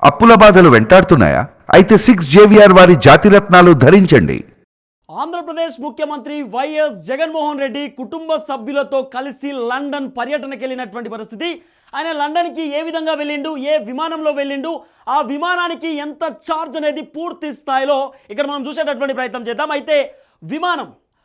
అప్పుల బాధలు వెంటాడుతున్నాయా? అయితే 6JVR వారి జాతిరత్నాలు ధరించండి. ఆంధ్రప్రదేశ్ ముఖ్యమంత్రి వైఎస్ జగన్మోహన్ రెడ్డి కుటుంబ సభ్యులతో కలిసి లండన్ పర్యటనకి వెళ్ళినటువంటి పరిస్థితి. ఆయన లండన్కి ఏ విధంగా వెళ్ళిండు, ఏ విమానంలో వెళ్ళిండు, ఆ విమానానికి ఎంత ఛార్జ్ అనేది పూర్తి స్థాయిలో ఇక్కడ మనం చూసేటటువంటి ప్రయత్నం చేద్దాం. అయితే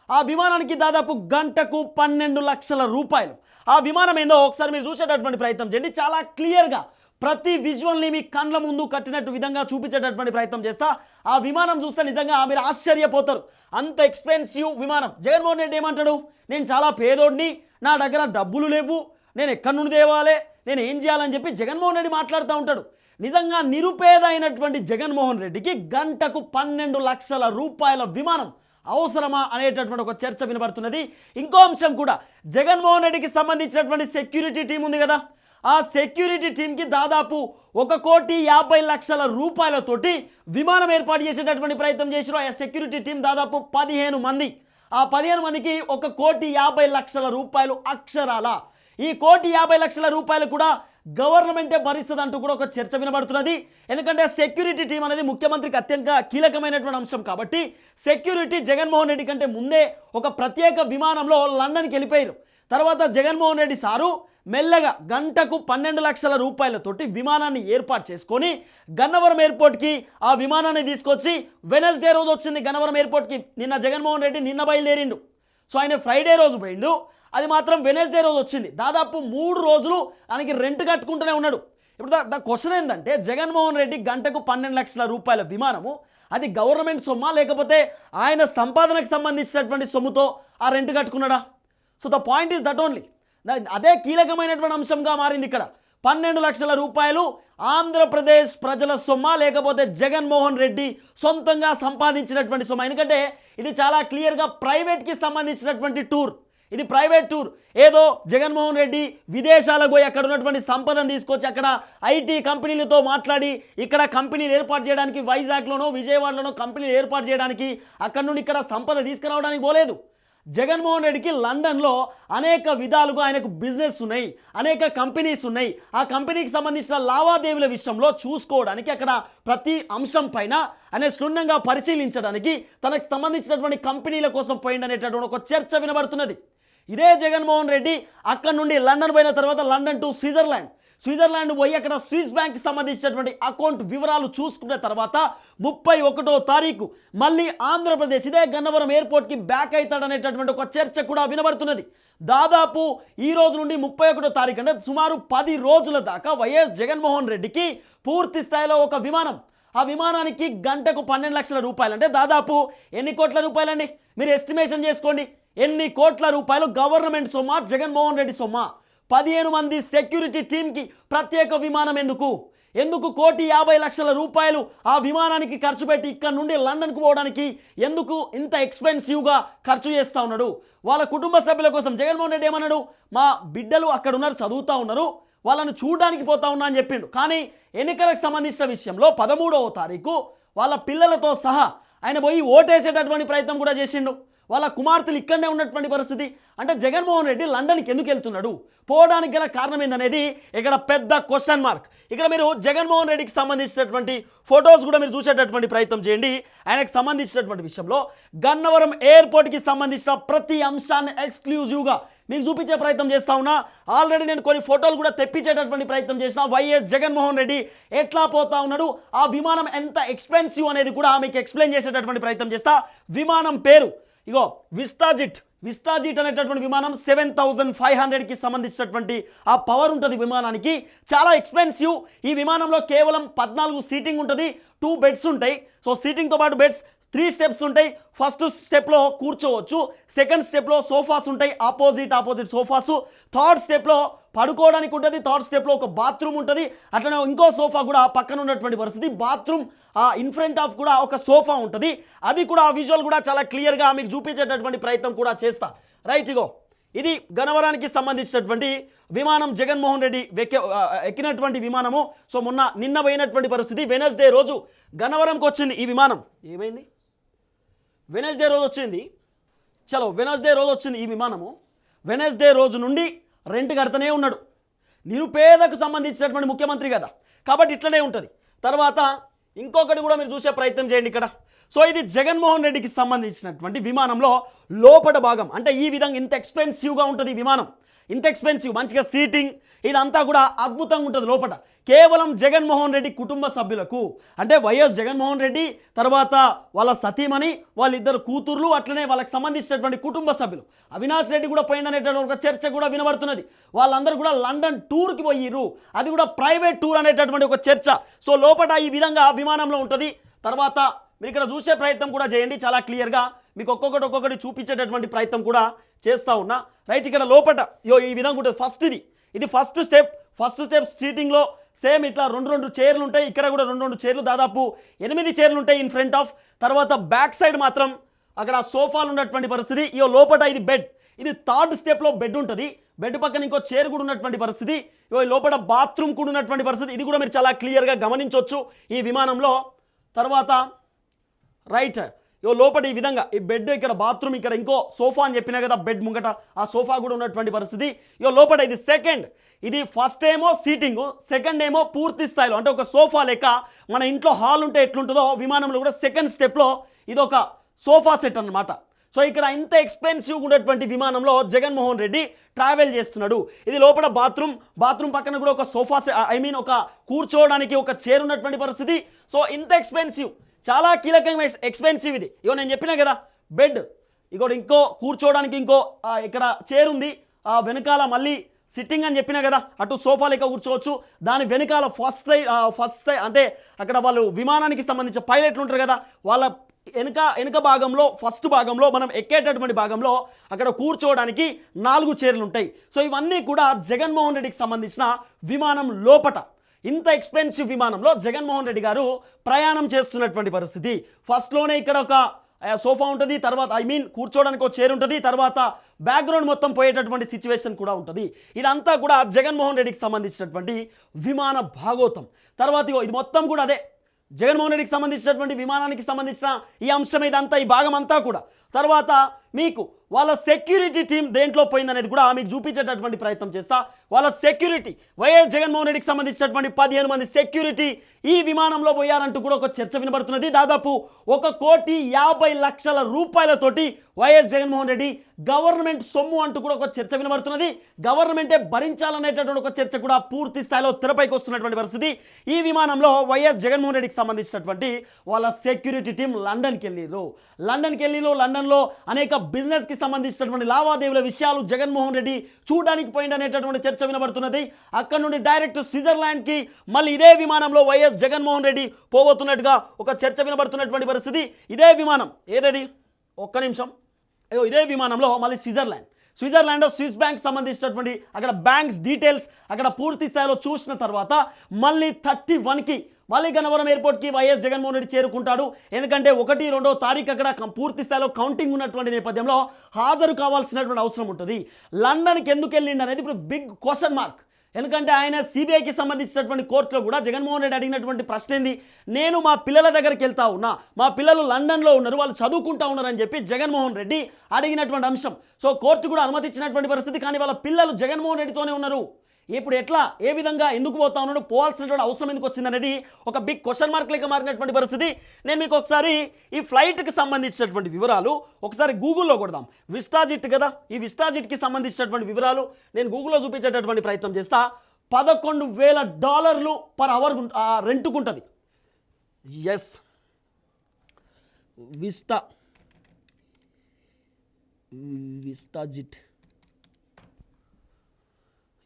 ఆ విమానానికి దాదాపు గంటకు 12 లక్షల రూపాయలు. ఆ విమానం ఏందో ఒకసారి మీరు చూసేటటువంటి ప్రయత్నం చేయండి. చాలా క్లియర్గా ప్రతి విజువల్ని మీ కండ్ల ముందు కట్టినట్టు విధంగా చూపించేటటువంటి ప్రయత్నం చేస్తా. ఆ విమానం చూస్తే నిజంగా మీరు ఆశ్చర్యపోతారు. అంత ఎక్స్పెన్సివ్ విమానం. జగన్మోహన్ రెడ్డి ఏమంటాడు, నేను చాలా పేదోడిని, నా దగ్గర డబ్బులు లేవు, నేను ఎక్కడి నుండి తేవాలి, నేను ఏం చేయాలని చెప్పి జగన్మోహన్ రెడ్డి మాట్లాడుతూ ఉంటాడు. నిజంగా నిరుపేద అయినటువంటి జగన్మోహన్ రెడ్డికి గంటకు 12 లక్షల రూపాయల విమానం అవసరమా అనేటటువంటి ఒక చర్చ వినబడుతున్నది. ఇంకో అంశం కూడా, జగన్మోహన్ రెడ్డికి సంబంధించినటువంటి సెక్యూరిటీ టీం ఉంది కదా, ఆ సెక్యూరిటీ టీంకి దాదాపు 1,50,00,000 రూపాయలతోటి విమానం ఏర్పాటు చేసేటటువంటి ప్రయత్నం చేశారు. ఆ సెక్యూరిటీ టీం దాదాపు 15 మంది. ఆ 15 మందికి 1,50,00,000 రూపాయలు అక్షరాల. ఈ 1,50,00,000 రూపాయలు కూడా గవర్నమెంటే భరిస్తుందంటూ కూడా ఒక చర్చ వినబడుతున్నది. ఎందుకంటే సెక్యూరిటీ టీం అనేది ముఖ్యమంత్రికి అత్యంత కీలకమైనటువంటి అంశం కాబట్టి సెక్యూరిటీ జగన్మోహన్ రెడ్డి కంటే ముందే ఒక ప్రత్యేక విమానంలో లండన్కి వెళ్ళిపోయారు. తర్వాత జగన్మోహన్ రెడ్డి సారు మెల్లగా గంటకు 12 లక్షల రూపాయలతోటి విమానాన్ని ఏర్పాటు చేసుకొని గన్నవరం ఎయిర్పోర్ట్కి ఆ విమానాన్ని తీసుకొచ్చి వెనస్డే రోజు వచ్చింది గన్నవరం ఎయిర్పోర్ట్కి. నిన్న జగన్మోహన్ రెడ్డి నిన్న బయలుదేరిండు. సో ఆయన ఫ్రైడే రోజు పోయిండు, అది మాత్రం వెనస్డే రోజు వచ్చింది. దాదాపు 3 రోజులు ఆయనకి రెంట్ కట్టుకుంటూనే ఉన్నాడు. ఇప్పుడు ద క్వశ్చన్ ఏంటంటే, జగన్మోహన్ రెడ్డి గంటకు 12 లక్షల రూపాయల విమానము అది గవర్నమెంట్ సొమ్మా, లేకపోతే ఆయన సంపాదనకు సంబంధించినటువంటి సొమ్ముతో ఆ రెంట్ కట్టుకున్నాడా? So the point is that only. అదే కీలకమైనటువంటి అంశంగా మారింది ఇక్కడ. 12 లక్షల రూపాయలు ఆంధ్రప్రదేశ్ ప్రజల సొమ్మ, లేకపోతే జగన్మోహన్ రెడ్డి సొంతంగా సంపాదించినటువంటి సొమ్మ? ఎందుకంటే ఇది చాలా క్లియర్గా ప్రైవేట్కి సంబంధించినటువంటి టూర్. ఇది ప్రైవేట్ టూర్. ఏదో జగన్మోహన్ రెడ్డి విదేశాలకు పోయి అక్కడ ఉన్నటువంటి సంపదను తీసుకొచ్చి అక్కడ ఐటీ కంపెనీలతో మాట్లాడి ఇక్కడ కంపెనీలు ఏర్పాటు చేయడానికి, వైజాగ్లోనో విజయవాడలోనో కంపెనీలు ఏర్పాటు చేయడానికి, అక్కడ నుండి ఇక్కడ సంపద తీసుకురావడానికి పోలేదు. జగన్మోహన్ రెడ్డికి లండన్లో అనేక విధాలుగా ఆయనకు బిజినెస్ ఉన్నాయి, అనేక కంపెనీస్ ఉన్నాయి. ఆ కంపెనీకి సంబంధించిన లావాదేవీల విషయంలో చూసుకోవడానికి అక్కడ ప్రతి అంశం పైన ఆయన క్షుణ్ణంగా పరిశీలించడానికి తనకు సంబంధించినటువంటి కంపెనీల కోసం పోయిందనేటటువంటి ఒక చర్చ వినబడుతున్నది. ఇదే జగన్మోహన్ రెడ్డి అక్కడ నుండి లండన్ పోయిన తర్వాత లండన్ టు స్విట్జర్లాండ్ పోయి అక్కడ స్విస్ బ్యాంక్కి సంబంధించినటువంటి అకౌంట్ వివరాలు చూసుకున్న తర్వాత 31వ తారీఖు మళ్ళీ ఆంధ్రప్రదేశ్ ఇదే గన్నవరం ఎయిర్పోర్ట్కి బ్యాక్ అవుతాడనేటటువంటి ఒక చర్చ కూడా వినబడుతున్నది. దాదాపు ఈ రోజు నుండి 31వ తారీఖు అంటే సుమారు 10 రోజుల దాకా వైఎస్ జగన్మోహన్ రెడ్డికి పూర్తి స్థాయిలో ఒక విమానం, ఆ విమానానికి గంటకు 12 లక్షల రూపాయలు అంటే దాదాపు ఎన్ని కోట్ల రూపాయలండి? మీరు ఎస్టిమేషన్ చేసుకోండి. ఎన్ని కోట్ల రూపాయలు గవర్నమెంట్ సొమ్మ, జగన్మోహన్ రెడ్డి సొమ్మ? 15 మంది సెక్యూరిటీ టీంకి ప్రత్యేక విమానం ఎందుకు 1,50,00,000 రూపాయలు ఆ విమానానికి ఖర్చు పెట్టి ఇక్కడ నుండి లండన్కు పోవడానికి ఎందుకు ఇంత ఎక్స్పెన్సివ్గా ఖర్చు చేస్తూ ఉన్నాడు? వాళ్ళ కుటుంబ సభ్యుల కోసం జగన్మోహన్ రెడ్డి ఏమన్నాడు, మా బిడ్డలు అక్కడ ఉన్నారు, చదువుతూ ఉన్నారు, వాళ్ళను చూడడానికి పోతా ఉన్నా అని చెప్పిండు. కానీ ఎన్నికలకు సంబంధించిన విషయంలో 13వ తారీఖు వాళ్ళ పిల్లలతో సహా ఆయన పోయి ఓటేసేటటువంటి ప్రయత్నం కూడా చేసిండు. వాళ్ళ కుమార్తెలు ఇక్కడనే ఉన్నటువంటి పరిస్థితి. అంటే జగన్మోహన్ రెడ్డి లండన్కి ఎందుకు వెళ్తున్నాడు, పోవడానికి గల కారణం ఏందనేది ఇక్కడ పెద్ద క్వశ్చన్ మార్క్. ఇక్కడ మీరు జగన్మోహన్ రెడ్డికి సంబంధించినటువంటి ఫొటోస్ కూడా మీరు చూసేటటువంటి ప్రయత్నం చేయండి. ఆయనకు సంబంధించినటువంటి విషయంలో గన్నవరం ఎయిర్పోర్ట్కి సంబంధించిన ప్రతి అంశాన్ని ఎక్స్క్లూజివ్గా మీకు చూపించే ప్రయత్నం చేస్తా ఉన్నా. ఆల్రెడీ నేను కొన్ని ఫోటోలు కూడా తెప్పించేటటువంటి ప్రయత్నం చేసిన. వైఎస్ జగన్మోహన్ రెడ్డి ఎట్లా పోతా ఉన్నాడు, ఆ విమానం ఎంత ఎక్స్పెన్సివ్ అనేది కూడా మీకు ఎక్స్ప్లెయిన్ చేసేటటువంటి ప్రయత్నం చేస్తా. విమానం పేరు ఇగో విస్టాజిట్ అనేటటువంటి విమానం 7,500కి సంబంధించినటువంటి ఆ పవర్ ఉంటుంది విమానానికి. చాలా ఎక్స్పెన్సివ్. ఈ విమానంలో కేవలం 14 సీటింగ్ ఉంటుంది, 2 బెడ్స్ ఉంటాయి. సో సీటింగ్తో పాటు బెడ్స్ 3 స్టెప్స్ ఉంటాయి. ఫస్ట్ స్టెప్లో కూర్చోవచ్చు, సెకండ్ స్టెప్లో సోఫాస్ ఉంటాయి, ఆపోజిట్ సోఫాస్. థర్డ్ స్టెప్లో పడుకోవడానికి ఉంటుంది, థర్డ్ స్టెప్లో ఒక బాత్రూమ్ ఉంటుంది. అట్లనే ఇంకో సోఫా కూడా పక్కన ఉన్నటువంటి పరిస్థితి. బాత్రూమ్ ఇన్ ఫ్రంట్ ఆఫ్ కూడా ఒక సోఫా ఉంటుంది. అది కూడా ఆ విజువల్ కూడా చాలా క్లియర్గా మీకు చూపించేటటువంటి ప్రయత్నం కూడా చేస్తా. రైట్, ఇగో ఇది గన్నవరానికి సంబంధించినటువంటి విమానం, జగన్మోహన్ రెడ్డి ఎక్కినటువంటి విమానము. సో నిన్న పోయినటువంటి పరిస్థితి. వెనస్డే రోజు గన్నవరంకి వచ్చింది ఈ విమానం. ఏమైంది? వెనస్డే రోజు వచ్చింది. వెనస్డే రోజు వచ్చింది ఈ విమానము. వెనస్డే రోజు నుండి రెంట్ కడుతూనే ఉన్నాడు. నిరుపేదకు సంబంధించినటువంటి ముఖ్యమంత్రి కదా, కాబట్టి ఇట్లనే ఉంటుంది. తర్వాత ఇంకొకటి కూడా మీరు చూసే ప్రయత్నం చేయండి ఇక్కడ. సో ఇది జగన్మోహన్ రెడ్డికి సంబంధించినటువంటి విమానంలో లోపల భాగం. అంటే ఈ విధంగా ఇంత ఎక్స్పెన్సివ్గా ఉంటుంది ఈ విమానం, ఇంత ఎక్స్పెన్సివ్, మంచిగా సీటింగ్ ఇదంతా కూడా అద్భుతంగా ఉంటుంది లోపల. కేవలం జగన్మోహన్ రెడ్డి కుటుంబ సభ్యులకు, అంటే వైఎస్ జగన్మోహన్ రెడ్డి తర్వాత వాళ్ళ సతీమణి, వాళ్ళిద్దరు కూతుర్లు, అట్లనే వాళ్ళకి సంబంధించినటువంటి కుటుంబ సభ్యులు. అవినాష్ రెడ్డి కూడా పోయిందనేటువంటి ఒక చర్చ కూడా వినబడుతున్నది. వాళ్ళందరూ కూడా లండన్ టూర్కి పోయిర్రు, అది కూడా ప్రైవేట్ టూర్ అనేటటువంటి ఒక చర్చ. సో లోపల ఈ విధంగా విమానంలో ఉంటుంది. తర్వాత మీరు ఇక్కడ చూసే ప్రయత్నం కూడా చేయండి, చాలా క్లియర్గా మీకు ఒక్కొక్కటి చూపించేటటువంటి ప్రయత్నం కూడా చేస్తూ ఉన్నా. రైట్, ఇక్కడ లోపల ఈ విధంగా ఉంటుంది. ఇది ఫస్ట్ స్టెప్ సీటింగ్లో సేమ్ ఇట్లా రెండు చైర్లు ఉంటాయి. ఇక్కడ కూడా రెండు చైర్లు, దాదాపు 8 చైర్లు ఉంటాయి ఇన్ ఫ్రంట్ ఆఫ్. తర్వాత బ్యాక్ సైడ్ మాత్రం అక్కడ సోఫాలు ఉన్నటువంటి పరిస్థితి. లోపల ఇది బెడ్, ఇది థర్డ్ స్టెప్లో బెడ్ ఉంటుంది. బెడ్ పక్కన ఇంకో చైర్ కూడా ఉన్నటువంటి పరిస్థితి. లోపల బాత్రూమ్ కూడా ఉన్నటువంటి పరిస్థితి. ఇది కూడా మీరు చాలా క్లియర్గా గమనించవచ్చు ఈ విమానంలో. తర్వాత రైట్, లోపల ఈ విధంగా ఈ బెడ్, ఇక్కడ బాత్రూమ్, ఇక్కడ ఇంకో సోఫా అని చెప్పినా కదా బెడ్ ముంగట, ఆ సోఫా కూడా ఉన్నటువంటి పరిస్థితి. లోపల ఇది సెకండ్, ఇది ఫస్ట్ ఏమో సీటింగ్, సెకండ్ ఏమో పూర్తి స్థాయిలో అంటే ఒక సోఫా లెక్క. మన ఇంట్లో హాల్ ఉంటే ఎట్లుంటుందో విమానంలో కూడా సెకండ్ స్టెప్లో ఇది ఒక సోఫా సెట్ అన్నమాట. సో ఇక్కడ ఇంత ఎక్స్పెన్సివ్ ఉన్నటువంటి విమానంలో జగన్మోహన్ రెడ్డి ట్రావెల్ చేస్తున్నాడు. ఇది లోపల బాత్రూమ్ పక్కన కూడా ఒక సోఫా ఒక కూర్చోవడానికి ఒక చైర్ ఉన్నటువంటి పరిస్థితి. సో ఇంత ఎక్స్పెన్సివ్, చాలా కీలకంగా ఎక్స్పెన్సివ్ ఇది. నేను చెప్పినా కదా బెడ్, ఇంకో కూర్చోవడానికి ఇంకో ఇక్కడ చైర్ ఉంది. వెనకాల మళ్ళీ సిట్టింగ్ అని చెప్పినా కదా, అటు సోఫా లెక్క కూర్చోవచ్చు. దాని వెనకాల ఫస్ట్ సైడ్ అంటే అక్కడ వాళ్ళు విమానానికి సంబంధించిన పైలట్లు ఉంటారు కదా, వాళ్ళ వెనుక భాగంలో ఫస్ట్ భాగంలో మనం ఎక్కేటటువంటి భాగంలో అక్కడ కూర్చోవడానికి 4 చైర్లు ఉంటాయి. సో ఇవన్నీ కూడా జగన్మోహన్ రెడ్డికి సంబంధించిన విమానం లోపట. ఇంత ఎక్స్పెన్సివ్ విమానంలో జగన్మోహన్ రెడ్డి గారు ప్రయాణం చేస్తున్నటువంటి పరిస్థితి. ఫస్ట్లోనే ఇక్కడ ఒక సోఫా ఉంటుంది, తర్వాత కూర్చోవడానికి ఒక చైర్ ఉంటుంది, తర్వాత బ్యాక్గ్రౌండ్ మొత్తం పోయేటటువంటి సిచ్యువేషన్ కూడా ఉంటుంది. ఇదంతా కూడా జగన్మోహన్ రెడ్డికి సంబంధించినటువంటి విమాన భాగోతం. తర్వాత ఇది మొత్తం కూడా అదే జగన్మోహన్ రెడ్డికి సంబంధించినటువంటి విమానానికి సంబంధించిన ఈ అంశం, ఇదంతా ఈ భాగం అంతా కూడా. తర్వాత మీకు వాళ్ళ సెక్యూరిటీ టీం దేంట్లో పోయిందనేది కూడా మీకు చూపించేటటువంటి ప్రయత్నం చేస్తా. వాళ్ళ సెక్యూరిటీ, వైఎస్ జగన్మోహన్ రెడ్డికి సంబంధించినటువంటి 15 మంది సెక్యూరిటీ ఈ విమానంలో పోయారంటూ కూడా ఒక చర్చ వినబడుతున్నది. దాదాపు 1,50,00,000 రూపాయలతోటి వైఎస్ జగన్మోహన్ రెడ్డి గవర్నమెంట్ సొమ్ము అంటూ కూడా ఒక చర్చ వినబడుతున్నది. గవర్నమెంటే భరించాలనేటటువంటి ఒక చర్చ కూడా పూర్తి స్థాయిలో తెరపైకి వస్తున్నటువంటి పరిస్థితి. ఈ విమానంలో వైఎస్ జగన్మోహన్ రెడ్డికి సంబంధించినటువంటి వాళ్ళ సెక్యూరిటీ టీం లండన్కి వెళ్ళిరు. లండన్లో అనేక బిజినెస్కి సంబంధించినటువంటి లావాదేవీల విషయాలు జగన్మోహన్ రెడ్డి చూడడానికి పోయింది అనేటటువంటి చర్చ వినబడుతున్నది. అక్కడ నుండి డైరెక్ట్ స్విట్జర్లాండ్కి మళ్ళీ ఇదే విమానంలో వైఎస్ జగన్మోహన్ రెడ్డి పోబోతున్నట్టుగా ఒక చర్చ వినబడుతున్నటువంటి పరిస్థితి. ఇదే విమానం ఏదేది, ఒక్క నిమిషం, ఇదే విమానంలో మళ్ళీ స్విట్జర్లాండ్లో స్విస్ బ్యాంక్ సంబంధించినటువంటి అక్కడ బ్యాంక్స్ డీటెయిల్స్ అక్కడ పూర్తి స్థాయిలో చూసిన తర్వాత మళ్ళీ 31కి మళ్ళీ గన్నవరం ఎయిర్పోర్ట్కి వైఎస్ జగన్మోహన్ రెడ్డి చేరుకుంటాడు. ఎందుకంటే 1-2వ తారీఖు అక్కడ పూర్తి స్థాయిలో కౌంటింగ్ ఉన్నటువంటి నేపథ్యంలో హాజరు కావాల్సినటువంటి అవసరం ఉంటుంది. లండన్కి ఎందుకు వెళ్ళిండి అనేది ఇప్పుడు బిగ్ క్వశ్చన్ మార్క్. ఎందుకంటే ఆయన సిబిఐకి సంబంధించినటువంటి కోర్టులో కూడా జగన్మోహన్ రెడ్డి అడిగినటువంటి ప్రశ్న ఏంది, నేను మా పిల్లల దగ్గరికి వెళ్తా ఉన్నా, మా పిల్లలు లండన్లో ఉన్నారు, వాళ్ళు చదువుకుంటా ఉన్నారని చెప్పి జగన్మోహన్ రెడ్డి అడిగినటువంటి అంశం. సో కోర్టు కూడా అనుమతించినటువంటి పరిస్థితి. కానీ వాళ్ళ పిల్లలు జగన్మోహన్ రెడ్డితోనే ఉన్నారు. ఇప్పుడు ఎట్లా, ఏ విధంగా, ఎందుకు పోతా ఉన్నాడు, పోవాల్సినటువంటి అవసరం ఎందుకు వచ్చింది అనేది ఒక బిగ్ క్వశ్చన్ మార్క్ లెక్క మారినటువంటి పరిస్థితి. నేను మీకు ఒకసారి ఈ ఫ్లైట్కి సంబంధించినటువంటి వివరాలు ఒకసారి గూగుల్లో కొడదాం. విస్టాజిట్ కదా, ఈ విస్టాజిట్కి సంబంధించినటువంటి వివరాలు నేను గూగుల్లో చూపించేటటువంటి ప్రయత్నం చేస్తా. $11,000 పర్ అవర్ రెంట్కుంటుంది. ఎస్, విస్టాజిట్,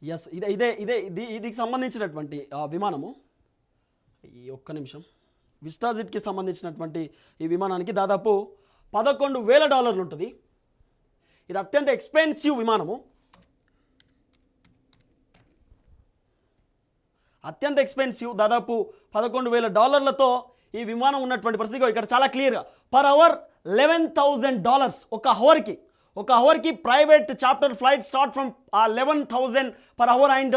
ఎస్, ఇదికి సంబంధించినటువంటి విమానము. ఈ ఒక్క నిమిషం, విస్టాజిట్కి సంబంధించినటువంటి ఈ విమానానికి దాదాపు $11,000 ఉంటుంది. ఇది అత్యంత ఎక్స్పెన్సివ్ విమానము, అత్యంత ఎక్స్పెన్సివ్. దాదాపు $11,000 ఈ విమానం ఉన్నటువంటి పరిస్థితి. ఇక్కడ చాలా క్లియర్గా పర్ అవర్ $11,000 ఒక అవర్కి private charter flight start from 11,000 per hour and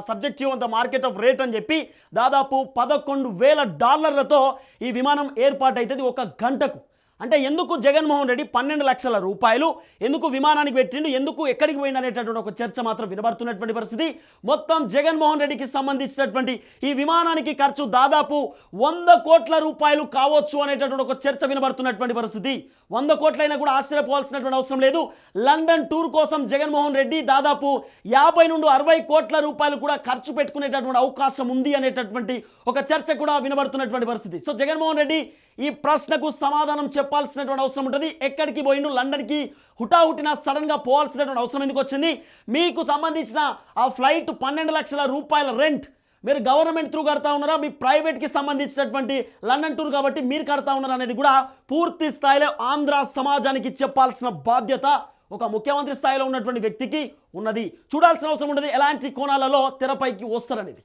subjective on the market of rate అని చెప్పి దాదాపు $11,000 ఈ విమానం ఏర్పాటు అవుతుంది ఒక గంటకు. అంటే ఎందుకు జగన్మోహన్ రెడ్డి 12 లక్షల రూపాయలు ఎందుకు విమానానికి పెట్టిండు, ఎందుకు ఎక్కడికి పోయిండు అనేటటువంటి ఒక చర్చ మాత్రం వినబడుతున్నటువంటి పరిస్థితి. మొత్తం జగన్మోహన్ రెడ్డికి సంబంధించినటువంటి ఈ విమానానికి ఖర్చు దాదాపు 100 కోట్ల రూపాయలు కావచ్చు అనేటటువంటి ఒక చర్చ వినబడుతున్నటువంటి పరిస్థితి. 100 కోట్లైనా కూడా ఆశ్చర్యపోవాల్సినటువంటి అవసరం లేదు. లండన్ టూర్ కోసం జగన్మోహన్ రెడ్డి దాదాపు 50 నుండి 60 కోట్ల రూపాయలు కూడా ఖర్చు పెట్టుకునేటటువంటి అవకాశం ఉంది అనేటటువంటి ఒక చర్చ కూడా వినబడుతున్నటువంటి పరిస్థితి. సో జగన్మోహన్ రెడ్డి ఈ ప్రశ్నకు సమాధానం చెప్పాల్సినటువంటి అవసరం ఉంటుంది. ఎక్కడికి పోయిండు, లండన్కి హుటాహుటిన సడన్గా పోవాల్సినటువంటి అవసరం ఎందుకు వచ్చింది, మీకు సంబంధించిన ఆ ఫ్లైట్ 12 లక్షల రూపాయల రెంట్ మీరు గవర్నమెంట్ త్రూ కడతా ఉన్నారా, మీ ప్రైవేట్కి సంబంధించినటువంటి లండన్ టూర్ కాబట్టి మీరు కడతా ఉన్నారా అనేది కూడా పూర్తి స్థాయిలో ఆంధ్ర సమాజానికి చెప్పాల్సిన బాధ్యత ఒక ముఖ్యమంత్రి స్థాయిలో ఉన్నటువంటి వ్యక్తికి ఉన్నది. చూడాల్సిన అవసరం ఉన్నది ఎలాంటి కోణాలలో తెరపైకి వస్తారనేది.